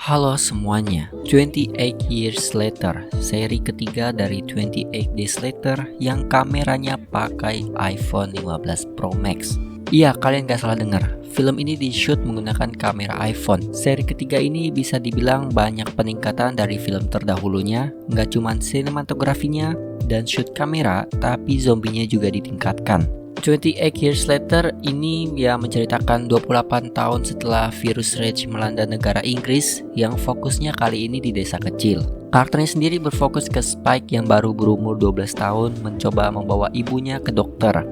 Halo semuanya, 28 Years Later, seri ketiga dari 28 Days Later yang kameranya pakai iPhone 15 Pro Max. Iya, kalian gak salah dengar, film ini di-shoot menggunakan kamera iPhone. Seri ketiga ini bisa dibilang banyak peningkatan dari film terdahulunya, gak cuma sinematografinya dan shoot kamera, tapi zombinya juga ditingkatkan. 28 Years Later ini menceritakan 28 tahun setelah virus rage melanda negara Inggris yang fokusnya kali ini di desa kecil. Karakternya sendiri berfokus ke Spike yang baru berumur 12 tahun mencoba membawa ibunya ke dokter.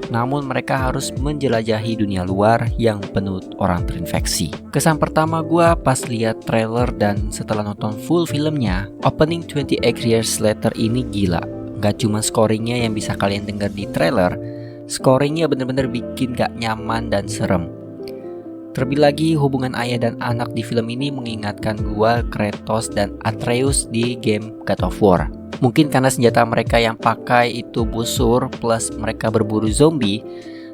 Namun mereka harus menjelajahi dunia luar yang penuh orang terinfeksi. Kesan pertama gue pas lihat trailer dan setelah nonton full filmnya, opening 28 Years Later ini gila. Gak cuma scoringnya yang bisa kalian dengar di trailer, scoringnya bener-bener bikin gak nyaman dan serem. Terlebih lagi hubungan ayah dan anak di film ini mengingatkan gua Kratos dan Atreus di game God of War. Mungkin karena senjata mereka yang pakai itu busur plus mereka berburu zombie,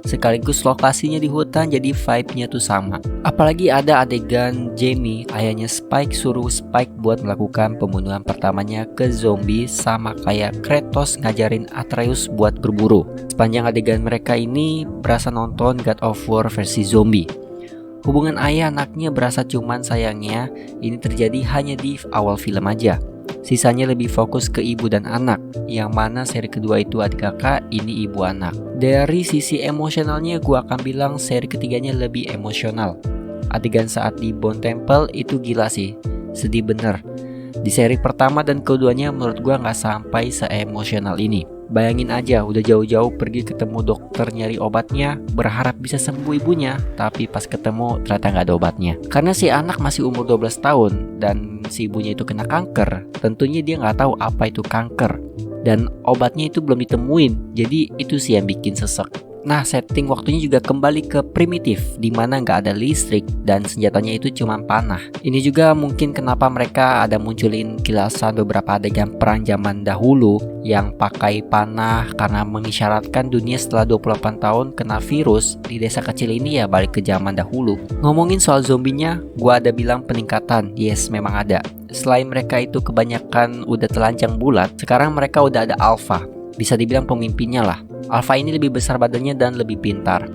sekaligus lokasinya di hutan jadi vibe-nya tuh sama. Apalagi ada adegan Jamie, ayahnya Spike, suruh Spike buat melakukan pembunuhan pertamanya ke zombie sama kayak Kratos ngajarin Atreus buat berburu. Sepanjang adegan mereka ini berasa nonton God of War versi zombie. Hubungan ayah anaknya berasa cuman sayangnya ini terjadi hanya di awal film aja. Sisanya lebih fokus ke ibu dan anak, yang mana seri kedua itu adik kakak, ini ibu anak. Dari sisi emosionalnya gue akan bilang seri ketiganya lebih emosional. Adegan saat di Bone Temple itu gila sih, sedih bener. Di seri pertama dan keduanya menurut gue gak sampai se-emosional ini. Bayangin aja udah jauh-jauh pergi ketemu dokter nyari obatnya, berharap bisa sembuh ibunya, tapi pas ketemu ternyata gak ada obatnya. Karena si anak masih umur 12 tahun dan si ibunya itu kena kanker, tentunya dia gak tahu apa itu kanker. Dan obatnya itu belum ditemuin, jadi itu sih yang bikin sesek. Nah, setting waktunya juga kembali ke primitif, dimana nggak ada listrik dan senjatanya itu cuma panah. Ini juga mungkin kenapa mereka ada munculin kilasan beberapa adegan perang zaman dahulu yang pakai panah karena mengisyaratkan dunia setelah 28 tahun kena virus di desa kecil ini ya balik ke zaman dahulu. Ngomongin soal zombinya, gua ada bilang peningkatan, yes memang ada. Selain mereka itu kebanyakan udah telanjang bulat, sekarang mereka udah ada alpha. Bisa dibilang pemimpinnya lah. Alpha ini lebih besar badannya dan lebih pintar.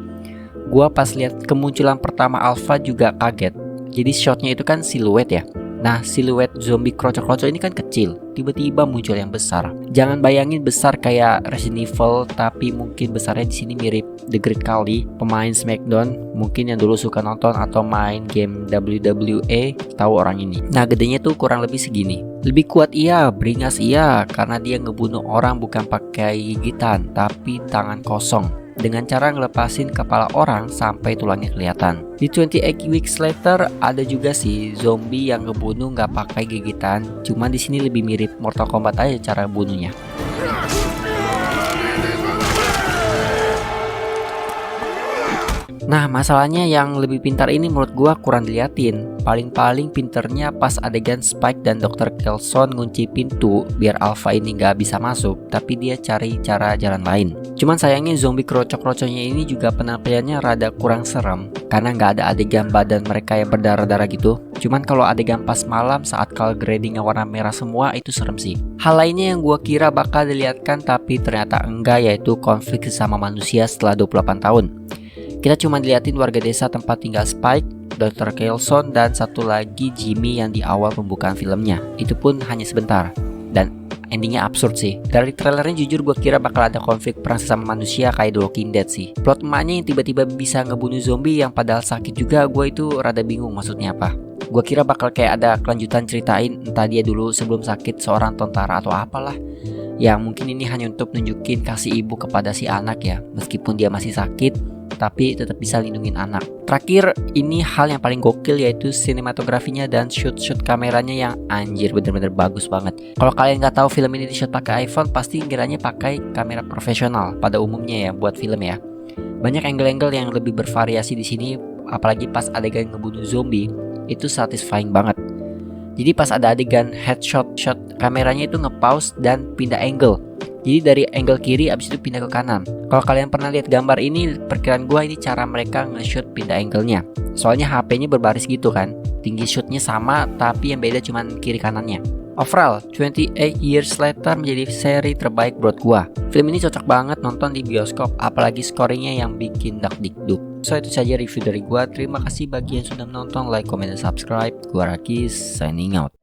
Gua pas lihat kemunculan pertama Alpha juga kaget. Jadi shotnya itu kan siluet ya. Nah, siluet zombie kroco-kroco ini kan kecil, tiba-tiba muncul yang besar. Jangan bayangin besar kayak Resident Evil, tapi mungkin besarnya di sini mirip The Great Khali, pemain Smackdown, mungkin yang dulu suka nonton atau main game WWE, tahu orang ini. Nah, gedenya tuh kurang lebih segini. Lebih kuat iya, beringas iya, karena dia ngebunuh orang bukan pakai gigitan, tapi tangan kosong. Dengan cara ngelepasin kepala orang sampai tulangnya kelihatan. Di 28 Weeks Later ada juga sih zombie yang ngebunuh nggak pakai gigitan, cuman di sini lebih mirip Mortal Kombat aja cara bunuhnya. Nah, masalahnya yang lebih pintar ini menurut gua kurang diliatin. Paling-paling pinternya pas adegan Spike dan Dr. Kelson ngunci pintu biar Alpha ini gak bisa masuk, tapi dia cari cara jalan lain. Cuman sayangnya zombie krocok-kroconya ini juga penampilannya rada kurang serem karena gak ada adegan badan mereka yang berdarah-darah gitu. Cuman kalau adegan pas malam saat color gradingnya warna merah semua itu serem sih. Hal lainnya yang gua kira bakal dilihatkan tapi ternyata enggak, yaitu konflik sesama manusia setelah 28 tahun. Kita cuma diliatin warga desa tempat tinggal Spike, Dr. Kelson, dan satu lagi Jimmy yang di awal pembukaan filmnya. Itu pun hanya sebentar. Dan endingnya absurd sih. Dari trailernya jujur gue kira bakal ada konflik perang sesama manusia kayak The Walking Dead sih. Plot emaknya yang tiba-tiba bisa ngebunuh zombie yang padahal sakit juga, gue itu rada bingung maksudnya apa. Gue kira bakal kayak ada kelanjutan ceritain entah dia dulu sebelum sakit seorang tentara atau apalah. Yang mungkin ini hanya untuk nunjukin kasih ibu kepada si anak ya. Meskipun dia masih sakit, tapi tetap bisa lindungin anak. Terakhir, ini hal yang paling gokil yaitu sinematografinya dan shoot kameranya yang anjir bener-bener bagus banget. Kalau kalian nggak tahu film ini di shoot pakai iPhone, pasti kiranya pakai kamera profesional pada umumnya ya buat film ya. Banyak angle-angle yang lebih bervariasi di sini, apalagi pas adegan ngebunuh zombie, itu satisfying banget. Jadi pas ada adegan headshot kameranya itu nge-pause dan pindah angle. Jadi dari angle kiri abis itu pindah ke kanan. Kalau kalian pernah lihat gambar ini, perkiraan gua ini cara mereka nge-shoot pindah angle-nya. Soalnya HP-nya berbaris gitu kan. Tinggi shootnya sama, tapi yang beda cuman kiri kanannya. Overall, 28 Years Later menjadi seri terbaik buat gua. Film ini cocok banget nonton di bioskop, apalagi scoringnya yang bikin dakdikduk. So itu saja review dari gua. Terima kasih bagi yang sudah menonton, like, comment, dan subscribe. Gua Rakis, signing out.